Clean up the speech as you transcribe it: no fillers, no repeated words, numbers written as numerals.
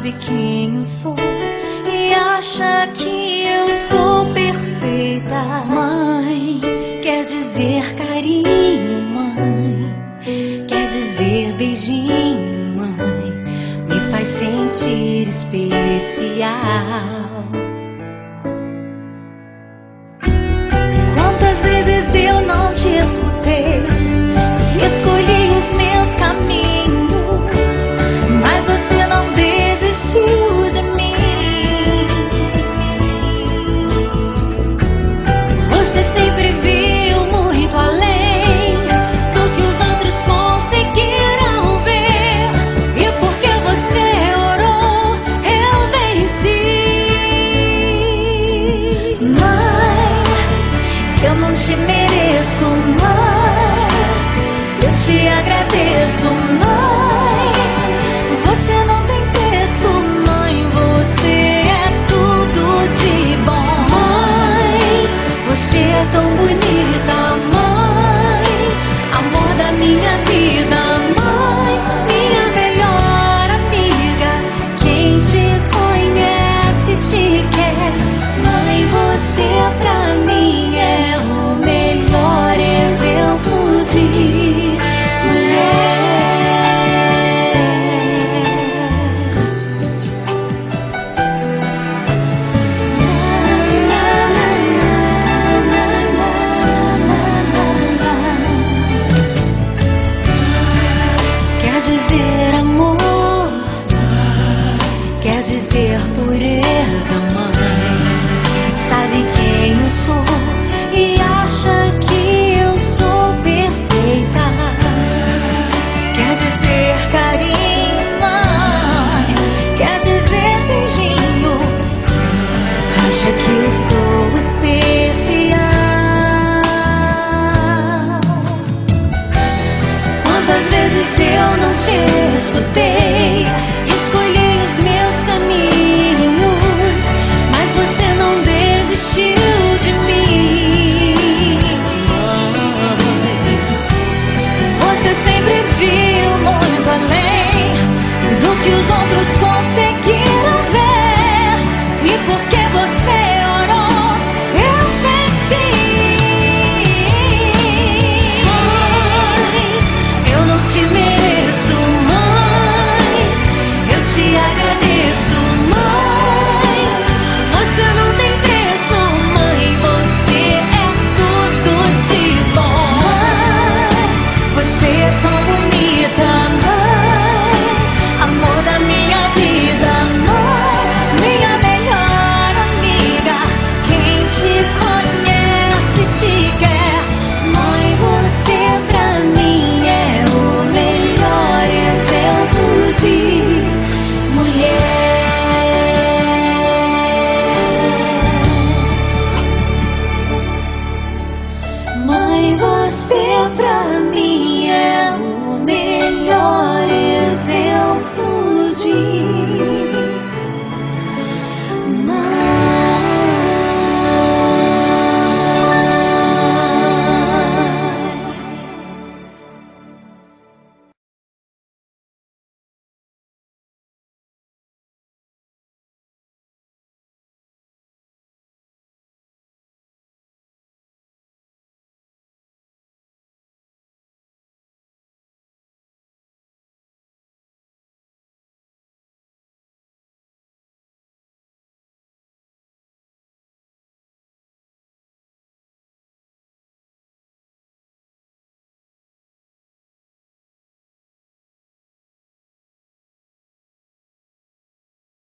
sabe quem eu sou e acha que eu sou perfeita. Mãe, quer dizer carinho, mãe, quer dizer beijinho, mãe, me faz sentir especial. Quantas vezes eu não te escutei e escolhi os meus caminhos, mas você não desistiu de mim. Você sempre viu muito além do que os outros conseguiram ver, e porque você orou, eu venci. Mãe, eu não te mereço, mãe, eu te agradeço, mãe. Você não tem preço, mãe, você é tudo de bom. Mãe, você é tão bonita, mãe, amor da minha vida, mãe, minha melhor amiga. Quem te conhece te quer, mãe, você pra mim é o melhor exemplo de mulher. Quer dizer amor, quer dizer pureza, mãe, sabe quem eu sou e acha que eu sou perfeita. Quer dizer carinho, mãe, quer dizer beijinho, acha que eu sou especial. Quantas vezes eu não te escutei